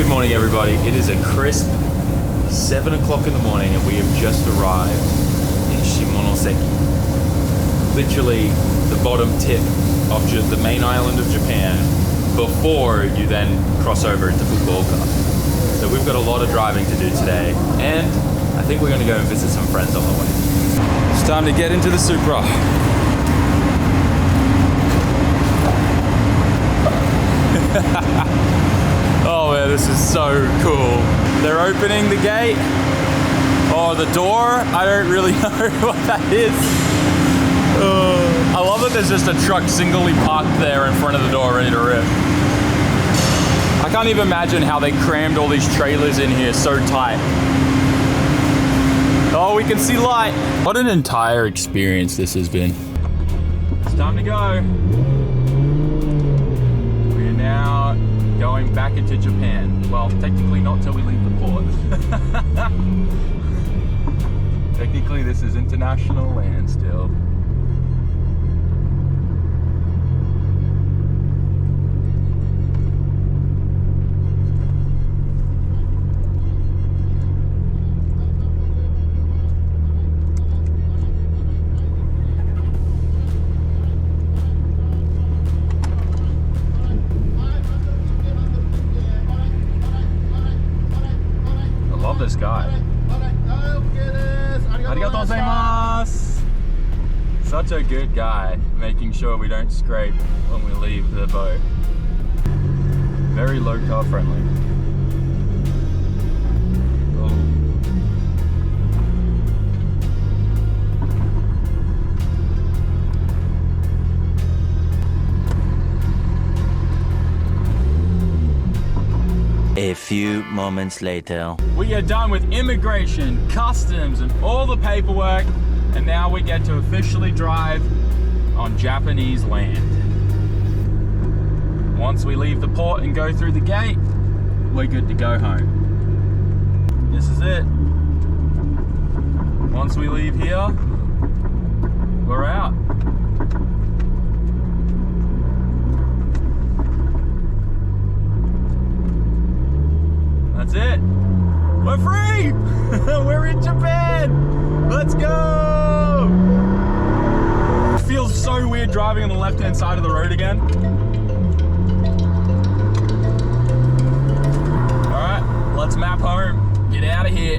Good morning, everybody. It is a crisp 7 o'clock in the morning and we have just arrived in Shimonoseki. Literally the bottom tip of the main island of Japan before you then cross over into Fukuoka. So we've got a lot of driving to do today, and I think we're going to go and visit some friends on the way. It's time to get into the Supra. Oh man, this is so cool. They're opening the gate. Oh, the door, I don't really know what that is. I love that there's just a truck singly parked there in front of the door ready to rip. I can't even imagine how they crammed all these trailers in here so tight. Oh, we can see light. What an entire experience this has been. It's time to go. We're now going back into Japan. Well, technically not till we leave the port. Technically this is international land still. This guy. Arigatou gozaimasu. Such a good guy, making sure we don't scrape when we leave the boat. Very low car friendly. A few moments later. We are done with immigration, customs, and all the paperwork, and now we get to officially drive on Japanese land. Once we leave the port and go through the gate, we're good to go home. This is it. Once we leave here, we're out. That's it. We're free! We're in Japan! Let's go! It feels so weird driving on the left-hand side of the road again. All right, let's map home. Get out of here.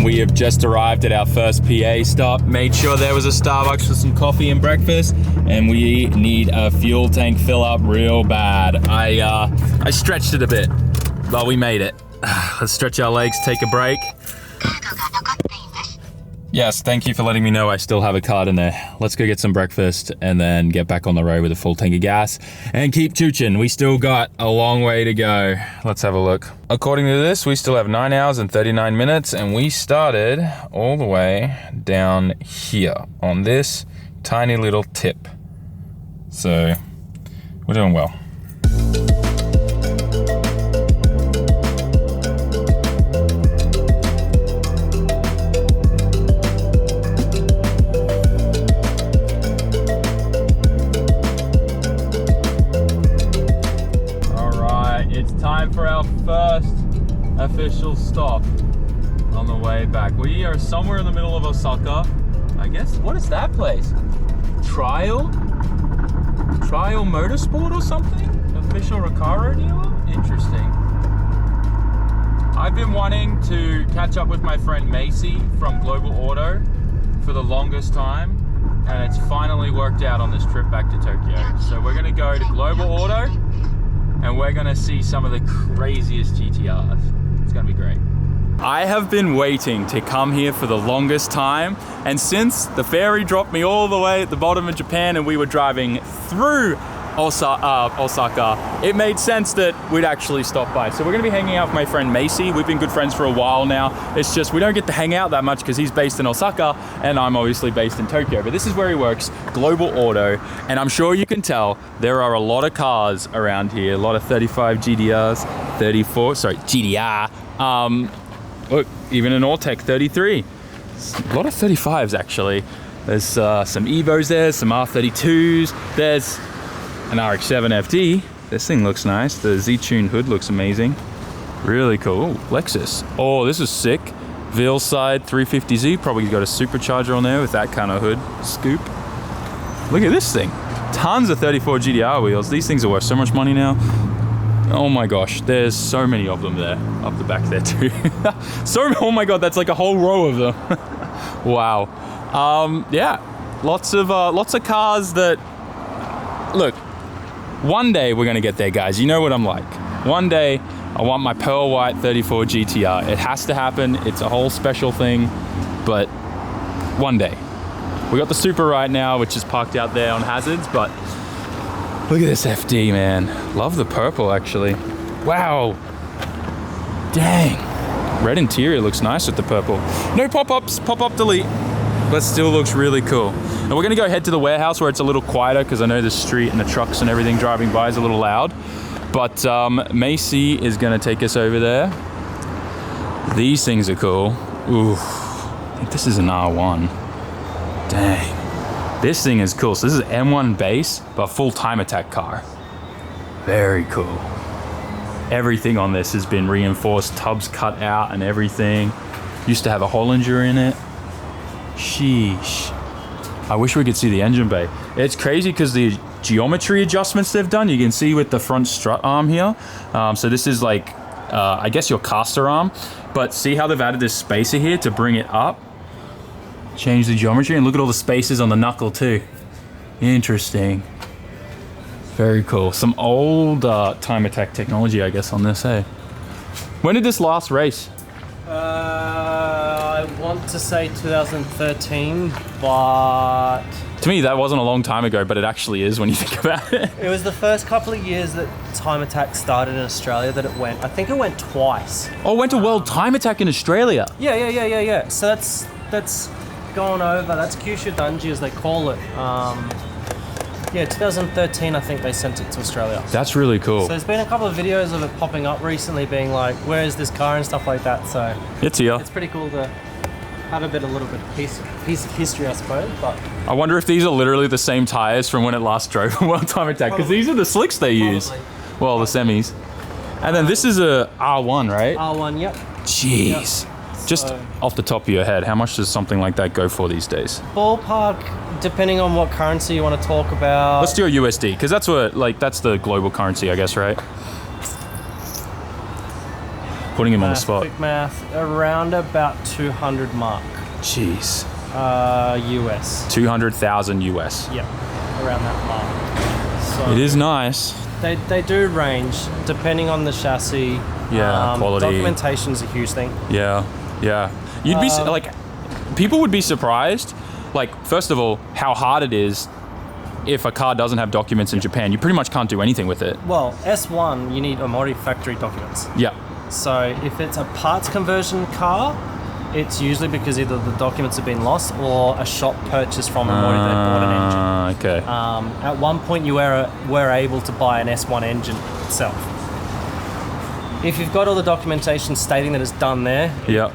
We have just arrived at our first PA stop. Made sure there was a Starbucks for some coffee and breakfast, and we need a fuel tank fill up real bad. I stretched it a bit, but we made it. Let's stretch our legs, take a break. Yes, thank you for letting me know I still have a card in there. Let's go get some breakfast and then get back on the road with a full tank of gas and keep chooching. We still got a long way to go. Let's have a look. According to this, we still have 9 hours and 39 minutes, and we started all the way down here on this tiny little tip. So we're doing well. For our first official stop on the way back. We are somewhere in the middle of Osaka. I guess, what is that place? Trial Motorsport or something? Official Recaro dealer? Interesting. I've been wanting to catch up with my friend Macy from Global Auto for the longest time, and it's finally worked out on this trip back to Tokyo. So we're gonna go to Global Auto and we're gonna see some of the craziest GTRs. It's gonna be great. I have been waiting to come here for the longest time, and since the ferry dropped me all the way at the bottom of Japan and we were driving through Osaka, it made sense that we'd actually stop by. So we're gonna be hanging out with my friend Macy. We've been good friends for a while now. It's just we don't get to hang out that much because he's based in Osaka and I'm obviously based in Tokyo. But this is where he works, Global Auto, and I'm sure you can tell there are a lot of cars around here. A lot of 35 GTRs, GTR. Look, even an Autech 33. A lot of 35s actually. There's some Evos there, some R32s. There's an RX-7 FD. This thing looks nice. The Z-Tune hood looks amazing. Really cool. Ooh, Lexus. Oh, this is sick. Veilside 350Z. Probably got a supercharger on there with that kind of hood scoop. Look at this thing. Tons of 34 GTR wheels. These things are worth so much money now. Oh my gosh, there's so many of them there. Up the back there too. Oh my god, that's like a whole row of them. Wow. Yeah, lots of cars that, look, one day we're gonna get there, guys. You know what I'm like. One day, I want my pearl white 34 GTR. It has to happen. It's a whole special thing, but one day. We got the Super right now, which is parked out there on hazards, but look at this FD, man. Love the purple, actually. Wow. Dang. Red interior looks nice with the purple. No pop-ups, pop-up delete, but still looks really cool. And we're gonna go head to the warehouse where it's a little quieter because I know the street and the trucks and everything driving by is a little loud. But Macy is gonna take us over there. These things are cool. Ooh, I think this is an R1. Dang. This thing is cool. So this is M1 base, but full time attack car. Very cool. Everything on this has been reinforced, tubs cut out and everything. Used to have a Hollinger in it. Sheesh. I wish we could see the engine bay. It's crazy because the geometry adjustments they've done, you can see with the front strut arm here. So this is like, I guess your caster arm, but see how they've added this spacer here to bring it up? Change the geometry and look at all the spaces on the knuckle too. Interesting. Very cool. Some old time attack technology, I guess, on this, hey? When did this last race? I want to say 2013, but... To me, that wasn't a long time ago, but it actually is when you think about it. It was the first couple of years that Time Attack started in Australia that it went. I think it went twice. Oh, it went to World Time Attack in Australia? Yeah. So that's gone over. That's Kyushu Dunji, as they call it. Yeah, 2013, I think they sent it to Australia. That's really cool. So there's been a couple of videos of it popping up recently being like, where is this car and stuff like that. So it's here. It's pretty cool to have a little bit of piece of history, I suppose. But I wonder if these are literally the same tires from when it last drove in World Time Attack, because these are the slicks they use. Well, the semis. And then this is a R1, right? R1, yep. Jeez. Yep. Just off the top of your head, how much does something like that go for these days? Ballpark, depending on what currency you want to talk about. Let's do a USD, because that's what, like, that's the global currency, I guess, right? Putting him on the spot. Quick math, around about 200 mark. Jeez. US. 200,000 US. Yep, around that mark. So it is nice. They do range, depending on the chassis. Yeah, quality. Documentation's a huge thing. Yeah. You'd be, like, people would be surprised, like, first of all, how hard it is if a car doesn't have documents in Japan. You pretty much can't do anything with it. Well, S1, you need Omori factory documents. Yeah. So if it's a parts conversion car, it's usually because either the documents have been lost or a shop purchased from Omori that bought an engine. Okay. At one point, you were able to buy an S1 engine itself. If you've got all the documentation stating that it's done there, yeah,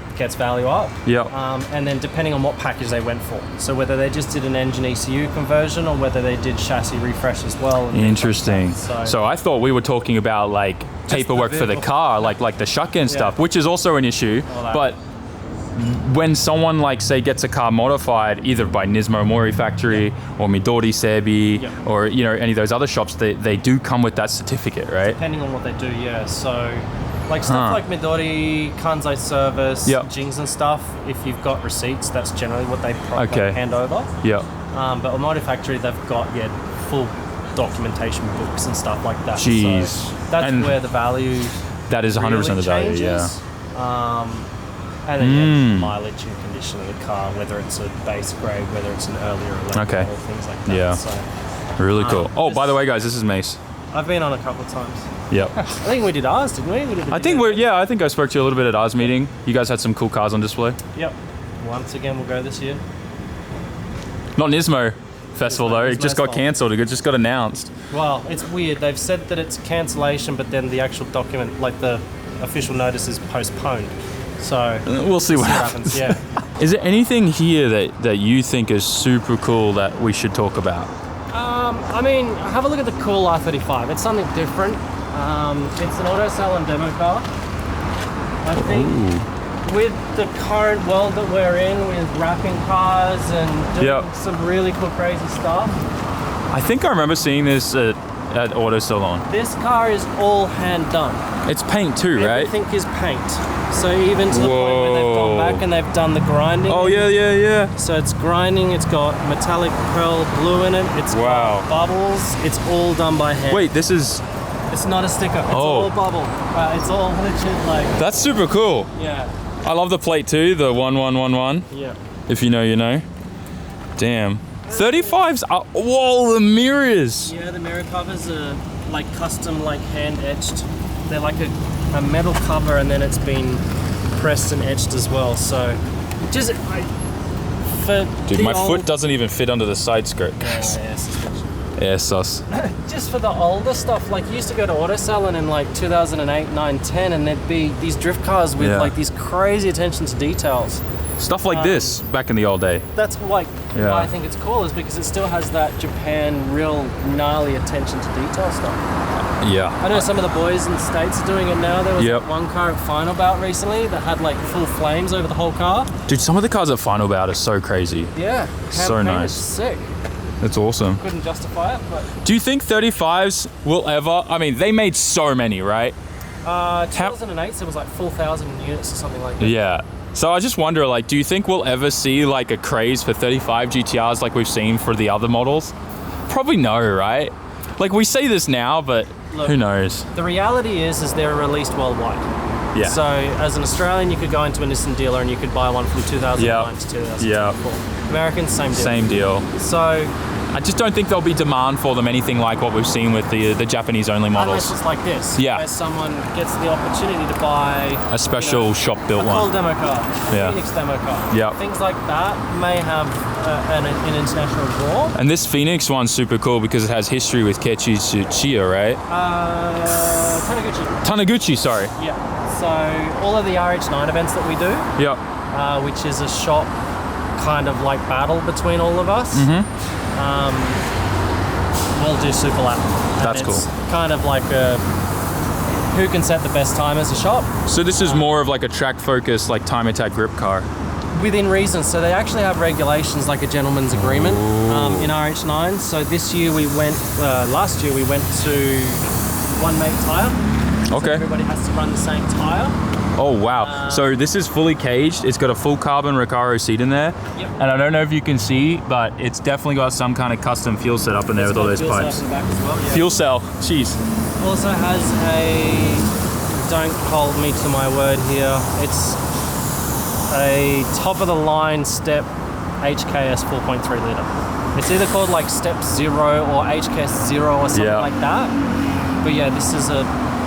it gets value up. Yeah. And then depending on what package they went for, so whether they just did an engine ECU conversion or whether they did chassis refresh as well. Interesting. Like so I thought we were talking about like paperwork for the car, like the shotgun stuff, which is also an issue. But when someone, like, say, gets a car modified either by Nismo Mori factory or Midori Sebi or, you know, any of those other shops, they do come with that certificate, right? Depending on what they do, yeah. So like stuff like Midori, Kanzai service, Jings and stuff, if you've got receipts, that's generally what they hand over. Yeah. But Omori factory, they've got full documentation books and stuff like that. Jeez. So that's where the value that is 100% the value, yeah. And then mileage and condition of the car, whether it's a base grade, whether it's an earlier electrical, things like that. Yeah. So, really cool. Oh, by the way, guys, this is Mace. I've been on a couple of times. Yep. I think we did ours, didn't we? I think I think I spoke to you a little bit at ours meeting. You guys had some cool cars on display. Yep. Once again, we'll go this year. Not Nismo Festival though. It just got cancelled. It just got announced. Well, it's weird. They've said that it's cancellation, but then the actual document, like the official notice, is postponed. So we'll see what happens. Yeah. Is there anything here that you think is super cool that we should talk about? I mean, have a look at the cool R35. It's something different. It's an auto cell and demo car. I think with the current world that we're in, with wrapping cars and doing some really cool, crazy stuff. I think I remember seeing this at Auto Salon. This car is all hand done. It's paint too, right? Everything is paint. So even to the point where they've gone back and they've done the grinding. Oh yeah. So it's grinding, it's got metallic pearl blue in it, it's got bubbles, it's all done by hand. Wait, this is... It's not a sticker, it's all bubble. It's all legit like... That's super cool. Yeah. I love the plate too, the 1111. Yeah. If you know, you know. Damn. 35s are... Whoa, the mirrors! Yeah, the mirror covers are like custom, like hand etched. They're like a metal cover and then it's been pressed and etched as well. So just dude, my foot doesn't even fit under the side skirt. Yeah, sus. Just for the older stuff, like you used to go to Auto Salon in like 2008, 9, 10 and there'd be these drift cars with like these crazy attention to details. Stuff like this back in the old day. That's like why I think it's cool, is because it still has that Japan real gnarly attention to detail stuff. Yeah. I know some of the boys in the States are doing it now. There was one car at Final Bout recently that had like full flames over the whole car. Dude, some of the cars at Final Bout are so crazy. Yeah. So nice. Sick. That's awesome. Couldn't justify it, but... Do you think 35s will ever... I mean, they made so many, right? 2008, there was like 4,000 units or something like that. Yeah. So I just wonder, like, do you think we'll ever see like a craze for 35 GTRs like we've seen for the other models? Probably no, right? Like, we say this now, but look, who knows? The reality is they're released worldwide. Yeah. So as an Australian, you could go into a Nissan dealer and you could buy one from 2009 to 2004. Yeah. Americans, same deal. Same deal. So I just don't think there'll be demand for them anything like what we've seen with the Japanese-only models. Unless it's like this, where someone gets the opportunity to buy a special shop-built one. A cool demo car, a Phoenix demo car. Yeah. Things like that may have an international draw. And this Phoenix one's super cool because it has history with Keiichi Tsuchiya, right? Taniguchi, sorry. Yeah. So all of the RH9 events that we do, which is a shop kind of like battle between all of us, we'll do Super Lap. That's cool. Kind of like who can set the best time as a shop. So this is more of like a track focused, like time attack grip car. Within reason. So they actually have regulations like a gentleman's agreement in RH9. So this year last year we went to one make tire. So everybody has to run the same tire. Oh wow! So this is fully caged. It's got a full carbon Recaro seat in there, and I don't know if you can see, but it's definitely got some kind of custom fuel setup in there with all those pipes. Fuel cell in the back as well, Fuel cell, jeez. Also has a, don't hold me to my word here, it's a top of the line step HKS 4.3 litre. It's either called like step 0 or HKS 0 or something like that. But yeah, this is a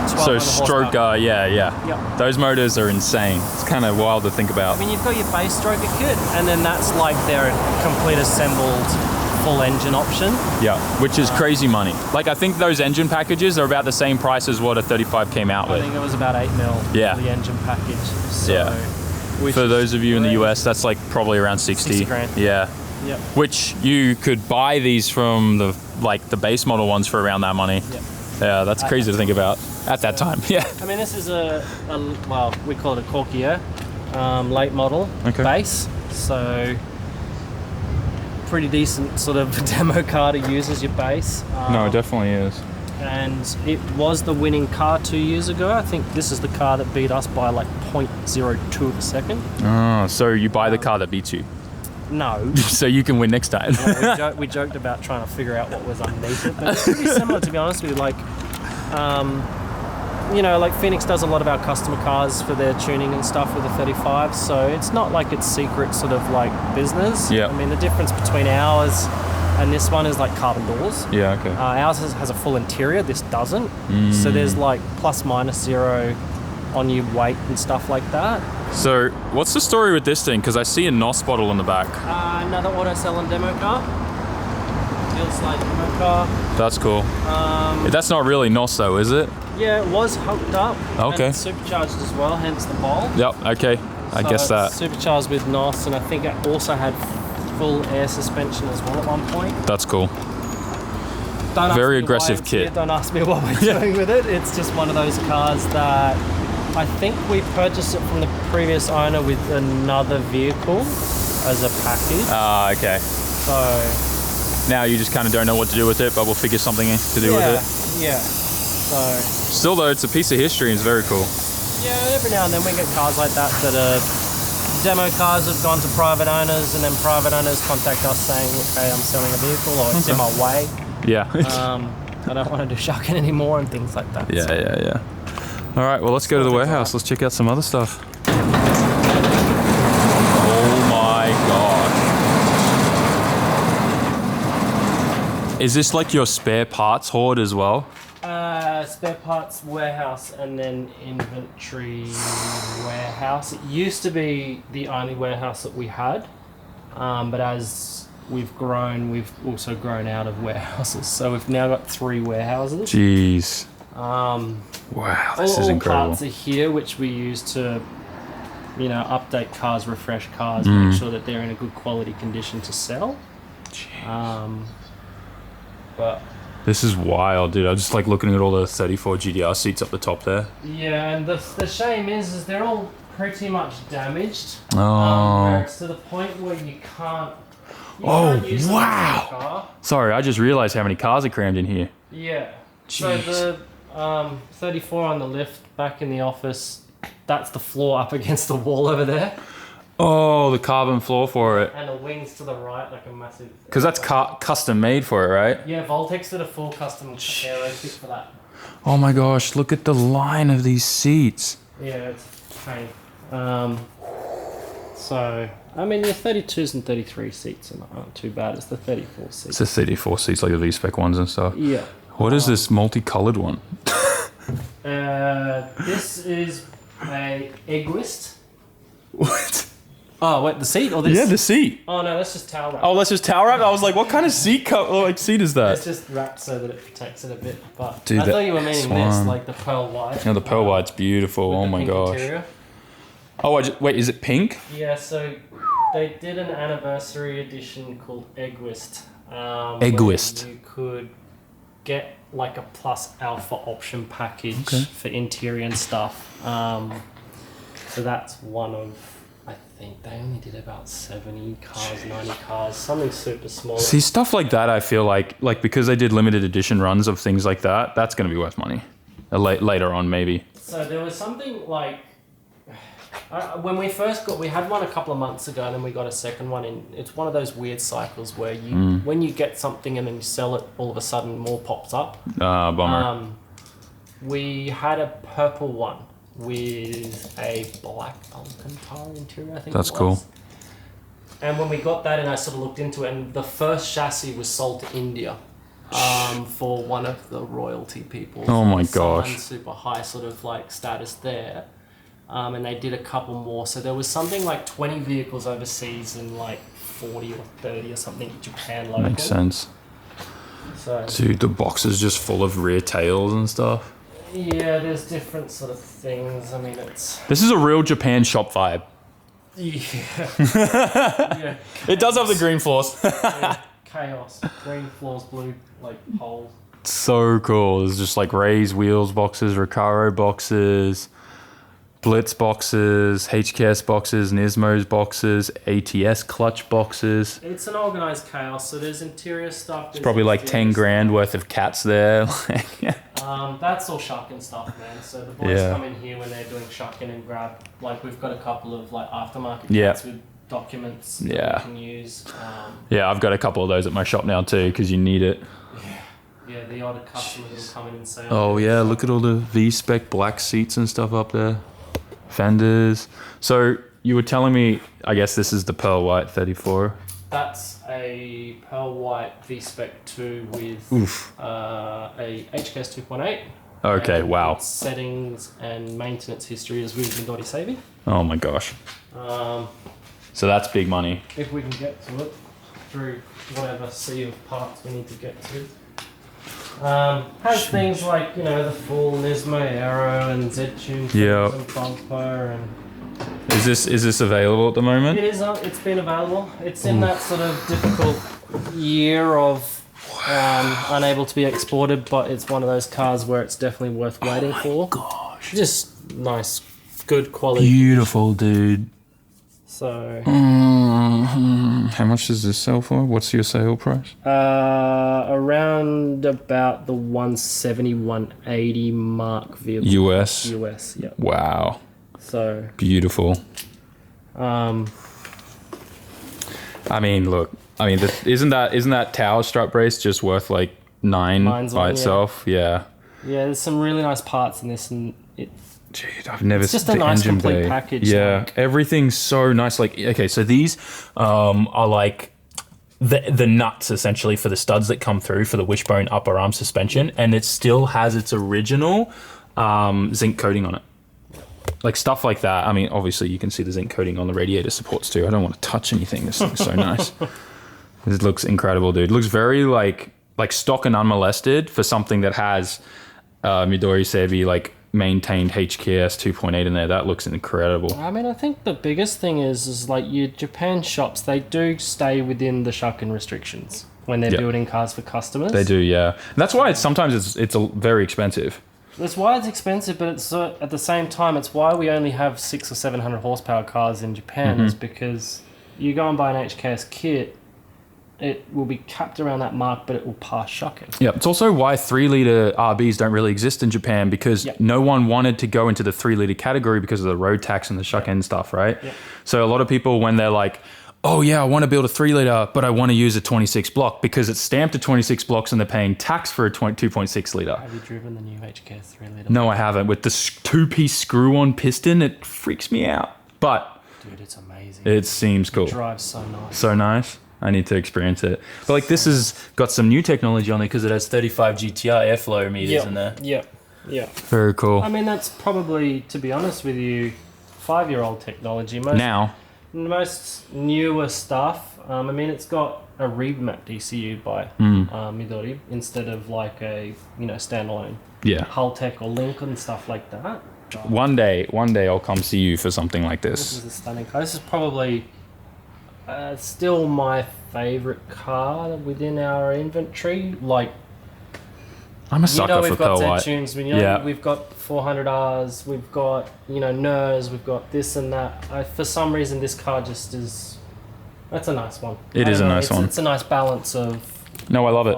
12 so stroker, Yep. Those motors are insane. It's kind of wild to think about. I mean, you've got your base stroker kit, and then that's like their complete assembled full engine option. Yeah, which is crazy money. Like, I think those engine packages are about the same price as what a 35 came out with. I think it was about 8 mil for the engine package. So, for those of you in the US, that's like probably around 60 grand. Yeah. Yep. Which you could buy these from the base model ones for around that money. Yep. Yeah, that's crazy to think about at that time. Yeah. I mean, this is well, we call it a Corkia late model base. So pretty decent sort of demo car to use as your base. No, it definitely is. And it was the winning car 2 years ago. I think this is the car that beat us by like 0.02 of a second. Oh, so you buy the car that beats you? No. So you can win next time. We joked about trying to figure out what was underneath it, but it's pretty similar, to be honest with you. Like, like Phoenix does a lot of our customer cars for their tuning and stuff with the 35, so it's not like it's secret sort of like business. Yeah. I mean, the difference between ours and this one is like carbon doors. Yeah, okay. Ours has a full interior, this doesn't. So there's like ±0 on your weight and stuff like that. So what's the story with this thing? Because I see a NOS bottle in the back. Another auto cell and demo car. Field slide demo car. That's cool. That's not really NOS though, is it? Yeah, it was hooked up. Okay. And supercharged as well, hence the bowl. Yep, okay. I guess that. Supercharged with NOS, and I think it also had full air suspension as well at one point. That's cool. Don't Very ask me aggressive why it's kit. here, don't ask me what we're doing with it. It's just one of those cars that I think we purchased it from the previous owner with another vehicle as a package. Ah, okay. So Now you just kind of don't know what to do with it, but we'll figure something to do with it. Yeah. So Still though, it's a piece of history and it's very cool. yeah, every now and then we get cars like that that are demo cars have gone to private owners, and then private owners contact us saying, okay, I'm selling a vehicle, or it's in my way. Yeah. I don't want to do shucking anymore and things like that. Yeah, So, yeah. All right, well, let's go to the warehouse. Let's check out some other stuff. Oh my god. Is this like your spare parts hoard as well? spare parts warehouse and then inventory warehouse. It used to be the only warehouse that we had, but as we've grown, we've also grown out of warehouses. So we've now got 3 warehouses. Jeez. Wow, this is incredible. All parts are here, which we use to, you know, update cars, refresh cars, make sure that they're in a good quality condition to sell. But this is wild, dude. I'm just like looking at all the 34 GTR seats up the top there. yeah, and the shame is they're all pretty much damaged. Oh. Where it's to the point where you can't. Oh, use them wow. as a car. Sorry, I just realized how many cars are crammed in here. Yeah. Jeez. So the 34 on the lift back in the office, that's the floor up against the wall over there. Oh, the carbon floor for it. And the wings to the right, like a massive... Because that's custom made for it, right? Yeah, Voltex did a full custom aero kit for that. Oh my gosh, look at the line of these seats. Yeah, it's a pain. So, I mean, the 32s and 33 seats aren't too bad. It's the 34 seats. It's the 34 seats, like the V-spec ones and stuff. Yeah. What is this multicolored one? This is a Egoist. What? Oh, wait, the seat or this? Yeah, the seat. Oh, no, that's just towel wrap. Oh, that's just towel wrap? I was like, what kind of seat seat is that? It's just wrapped so that it protects it a bit. But Dude, I thought you were meaning that's this, fun. like the pearl white. No, the pearl white's beautiful. with Oh the my pink gosh. interior. Oh, wait, is it pink? Yeah, so they did an anniversary edition called Egoist. Egoist. Where you could get like a plus alpha option package Okay. for interior and stuff. So that's one of, I think they only did about 70 cars, 90 cars, something super small. See, stuff like that, I feel like because they did limited edition runs of things like that, that's going to be worth money. Later on, maybe. So there was something like, when we first we had one a couple of months ago, and then we got a second one in. It's one of those weird cycles where you, when you get something and then you sell it, all of a sudden more pops up. Bummer. We had a purple one with a black Alcantara interior, I think. That's it was. cool. And when we got that, and I sort of looked into it, and the first chassis was sold to India. For one of the royalty people. Oh my Someone gosh. super high sort of like status there. And they did a couple more. So there was something like 20 vehicles overseas and like 40 or 30 or something Japan local. Makes sense. So Dude, the box is just full of rear tails and stuff. yeah, there's different sort of things. I mean, it's This is a real Japan shop vibe. yeah, It does have the green floors. yeah, chaos. Green floors, blue like poles. So cool. There's just like Ray's wheels boxes, Recaro boxes, Blitz boxes, HKS boxes, Nismo's boxes, ATS clutch boxes. It's an organized chaos. So there's interior stuff. It's probably like 10 grand worth of cats there. That's all shucking stuff, man. So the boys come in here when they're doing shucking and grab. Like we've got a couple of like aftermarket kits with documents that we can use. Yeah, I've got a couple of those at my shop now too because you need it. Yeah, the odd customer will come in and say, Oh yeah, look at all the V-spec black seats and stuff up there. Fenders. So you were telling me, I guess this is the pearl white 34. That's a pearl white V-spec 2 with a HKS 2.8. Okay, and wow. its settings and maintenance history is with Mindori Savvy. Oh my gosh. So that's big money. If we can get to it through whatever sea of parts we need to get to. Has things like, you know, the full Nismo Aero and Z-Tune and bumper and Is this available at the moment? It is. It's been available. It's in that sort of difficult year of unable to be exported, but it's one of those cars where it's definitely worth waiting for. Gosh. Just nice, good quality. Beautiful, dude. So. How much does this sell for? What's your sale price? Around about the 170, 180 mark vehicle. US? US, yeah. Wow. So. Beautiful. I mean, look. I mean, isn't that tower strut brace just worth like 9 Mine's by one, itself? Yeah. Yeah, there's some really nice parts in this, and Dude, I've never. It's just a nice complete package. Yeah, like. everything's so nice. Like, okay, so these are like the nuts essentially for the studs that come through for the wishbone upper arm suspension, and it still has its original zinc coating on it. Like stuff like that. I mean, obviously you can see the zinc coating on the radiator supports too. I don't want to touch anything. This thing's so nice. It looks incredible, dude. It looks very like stock and unmolested for something that has Midori Sebi like maintained HKS 2.8 in there. That looks incredible. I mean, I think the biggest thing is like your Japan shops, they do stay within the Shucken restrictions when they're building cars for customers. They do, yeah. And that's why sometimes it's very expensive. That's why it's expensive, but it's at the same time, it's why we only have 600 or 700 horsepower cars in Japan, is because you go and buy an HKS kit, it will be capped around that mark, but it will pass Shucken. Yeah, it's also why 3-litre RBs don't really exist in Japan, because no one wanted to go into the 3-litre category because of the road tax and the Shucken stuff, right? Yep. So a lot of people, when they're like, oh yeah, I want to build a 3-litre, but I want to use a 26 block because it's stamped at 26 blocks and they're paying tax for a 2.6 litre. Have you driven the new HKS 3-litre? No, I haven't. With the 2-piece screw-on piston, it freaks me out. But dude, it's amazing. It seems cool. It drives so nice. So nice. I need to experience it. But like this has got some new technology on there because it has 35 GTR airflow meters in there. Yeah. Very cool. I mean, that's probably, to be honest with you, 5-year-old technology. Most newer stuff. I mean, it's got a remapped ECU by Midori instead of like a standalone. Yeah. Haltech or Lincoln stuff like that. One day I'll come see you for something like this. This is a stunning car. This is probably still my favorite car within our inventory. Like, I'm a sucker for pearl white. Tunes. We've got 400Rs, we've got NERS, we've got this and that. For some reason, this car just is. That's a nice one. It is a nice one. It's a nice balance of. No, I love it.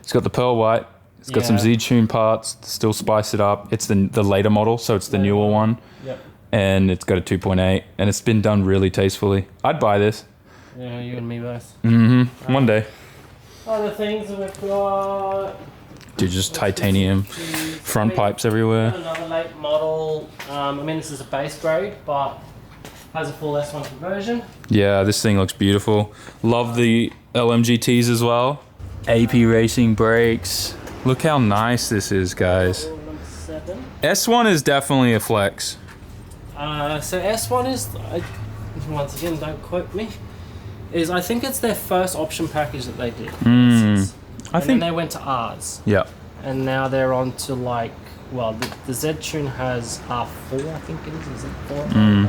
It's got the pearl white. It's got some Z-Tune parts. Still spice it up. It's the later model, so it's the newer one. Yep. And it's got a 2.8, and it's been done really tastefully. I'd buy this. Yeah, you and me both. Mm-hmm. One day. Other things that we've got. Dude, just titanium front pipes everywhere. Another late model. I mean, this is a base grade, but has a full S1 conversion. Yeah, this thing looks beautiful. Love the LMGTs as well. AP Racing brakes. Look how nice this is, guys. S1 is definitely a flex. So S1 is, once again, don't quote me, I think it's their first option package that they did. I think they went to Rs. Yeah. And now they're on to the Z-Tune has R4, I think it is Z4.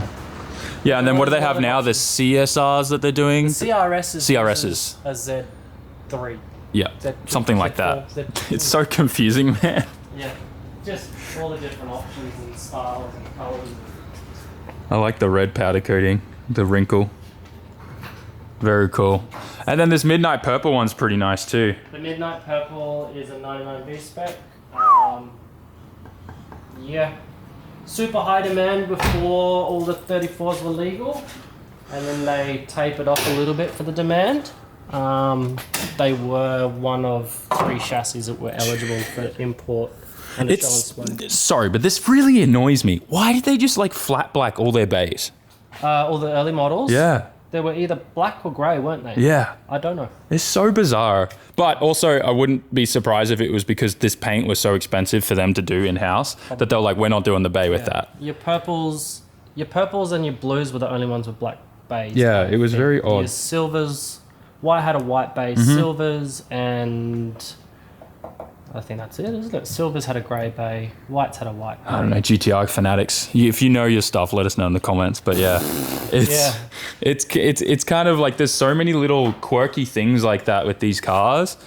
Yeah, and then what do they have now? The CSRs that they're doing? The CRSs. A Z3. Yeah, something like that. It's so confusing, man. Yeah, just all the different options and styles and colors. I like the red powder coating, the wrinkle. Very cool. And then this midnight purple one's pretty nice too. The midnight purple is a 99B spec. Yeah, super high demand before all the 34s were legal, and then they tapered off a little bit for the demand. They were one of 3 chassis that were eligible for import. And sorry, but this really annoys me. Why did they just like flat black all their bays? All the early models? Yeah. They were either black or grey, weren't they? Yeah. I don't know. It's so bizarre. But also, I wouldn't be surprised if it was because this paint was so expensive for them to do in-house that they were like, we're not doing the bay with that. Your purples and your blues were the only ones with black bays. Yeah, it was very odd. Your silvers, white had a white base, silvers and I think that's it, isn't it? Silver's had a grey bay, white's had a white bay. I don't know, GTR fanatics. If you know your stuff, let us know in the comments. But yeah, it's kind of like there's so many little quirky things like that with these cars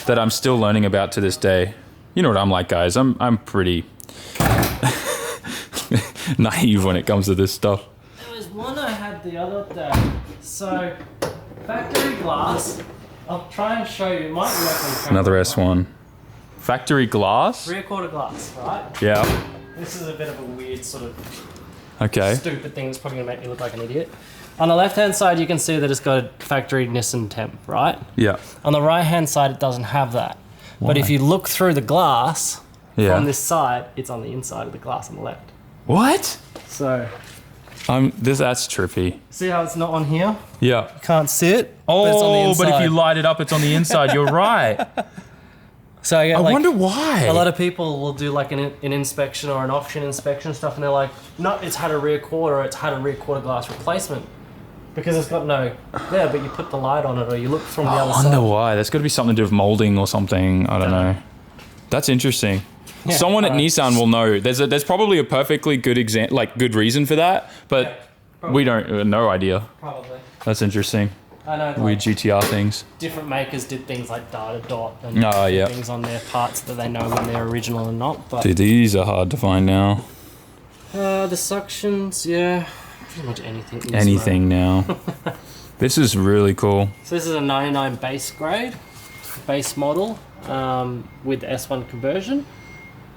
that I'm still learning about to this day. You know what I'm like, guys. I'm pretty naive when it comes to this stuff. There was one I had the other day. So, factory glass. I'll try and show you. It might work on camera. Another S1. Factory glass? Rear quarter glass, right? Yeah. This is a bit of a weird sort of stupid thing that's probably going to make me look like an idiot. On the left-hand side, you can see that it's got a factory Nissan temp, right? Yeah. On the right-hand side, it doesn't have that. Why? But if you look through the glass from this side, it's on the inside of the glass on the left. What? So... that's trippy. See how it's not on here? Yeah. You can't see it, Oh, but it's on the inside. but if you light it up, it's on the inside. You're right. So I wonder why. A lot of people will do like an inspection or an option inspection stuff, and they're like, no, it's had a rear quarter, or it's had a rear quarter glass replacement. Because it's got no there, but you put the light on it, or you look from the other side. I wonder why. That's got to be something to do with molding or something. I don't know. That's interesting. Yeah, Someone at Nissan will know. There's probably a perfectly good good reason for that, but we don't. No idea. Probably. That's interesting. I know. Weird GTR things. Different makers did things like data dot and things on their parts that they know when they're original or not. But Dude, these are hard to find now. the suctions, yeah, pretty much anything. Anything now. This is really cool. So this is a 99 base model with S1 conversion.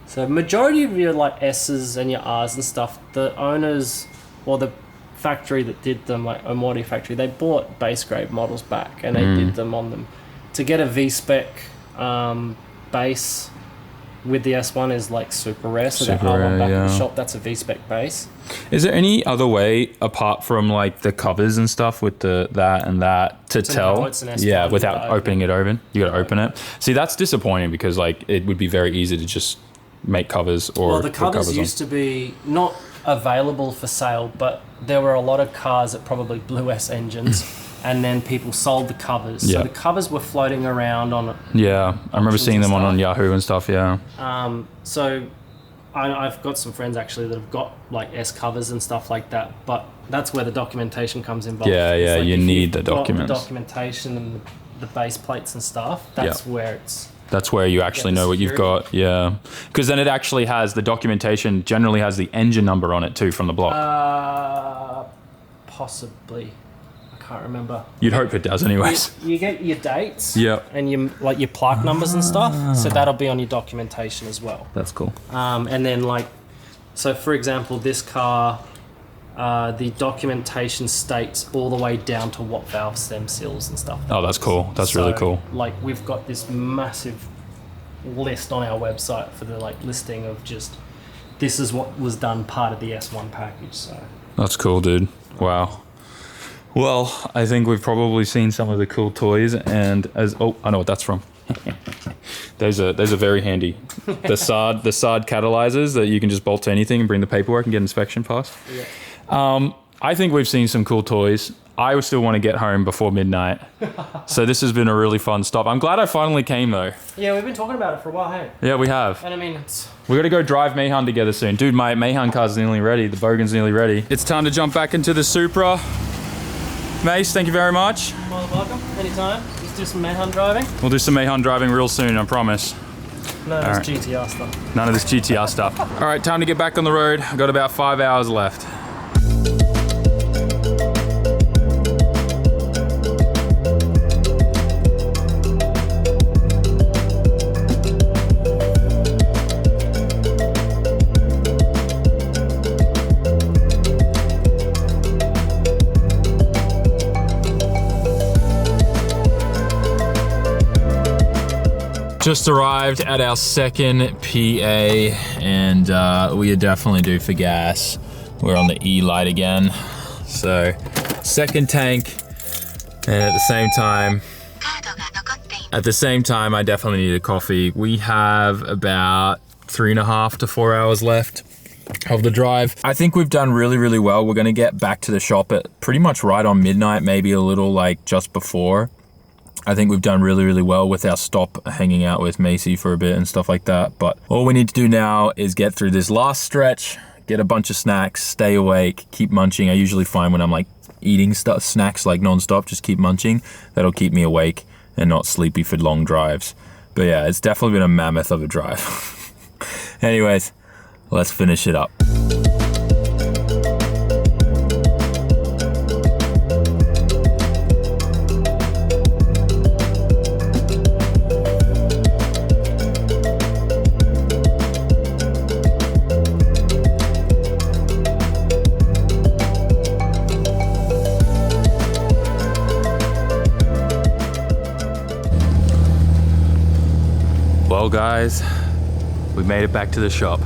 So majority of your like S's and your R's and stuff, the owners or the factory that did them, like Omori factory, they bought base grade models back and they did them on them. To get a V-spec base with the S1 is like super rare. So that R1 back in the shop, that's a V-spec base. Is there any other way apart from like the covers and stuff with that and that to tell? It's an S1, without opening it open. You got to open it. See, that's disappointing because like it would be very easy to just make covers or well, the covers used to be not available for sale, but there were a lot of cars that probably blew S engines and then people sold the covers. So the covers were floating around on it. Yeah, I remember seeing them on Yahoo and stuff, yeah. So I've got some friends actually that have got like S covers and stuff like that, but that's where the documentation comes involved. Yeah, like you need the documents. The documentation and the base plates and stuff, that's where it's... That's where you actually know what you've got, yeah. Because then it actually has, the documentation generally has the engine number on it too from the block. Possibly. I can't remember. You'd hope it does anyways. You get your dates and your plaque numbers and stuff, so that'll be on your documentation as well. That's cool. And then like, so for example, this car, the documentation states all the way down to what valve stem seals and stuff. Oh, that's cool. That's really cool. Like we've got this massive list on our website for the like listing of just this is what was done part of the S1 package. So that's cool, dude. Wow. Well, I think we've probably seen some of the cool toys, and I know what that's from. Those are very handy. The SAD catalyzers that you can just bolt to anything and bring the paperwork and get inspection passed. Yeah. I think we've seen some cool toys. I still want to get home before midnight. So this has been a really fun stop. I'm glad I finally came though. Yeah, we've been talking about it for a while, hey? Yeah, we have. And I mean, we got to go drive Mayhan together soon. Dude, my Mayhan car's nearly ready. The Bogan's nearly ready. It's time to jump back into the Supra. Mace, thank you very much. More than welcome, anytime. Let's do some Mayhan driving. We'll do some Mayhan driving real soon, I promise. None of this GTR stuff. None of this GTR stuff. All right, time to get back on the road. I've got about 5 hours left. Just arrived at our second PA, and we are definitely due for gas. We're on the E light again. So, second tank, and at the same time, I definitely need a coffee. We have about 3.5 to 4 hours left of the drive. I think we've done really, really well. We're gonna get back to the shop at pretty much right on midnight, maybe a little like just before. I think we've done really, really well with our stop, hanging out with Macy for a bit and stuff like that. But all we need to do now is get through this last stretch, get a bunch of snacks, stay awake, keep munching. I usually find when I'm like eating snacks like non-stop, just keep munching. That'll keep me awake and not sleepy for long drives. But yeah, it's definitely been a mammoth of a drive. Anyways, let's finish it up. Well guys, we made it back to the shop,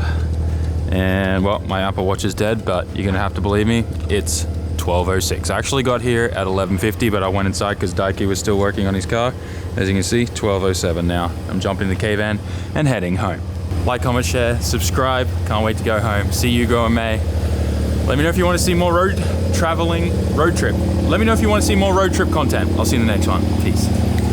and well, my Apple Watch is dead, but you're gonna have to believe me, it's 12:06. I actually got here at 11:50, but I went inside because Daiki was still working on his car. As you can see, 12:07 now. I'm jumping in the K-van and heading home. Like, comment, share, subscribe. Can't wait to go home. See you go in May. Let me know if you want to see more road trip. Let me know if you want to see more road trip content. I'll see you in the next one. Peace.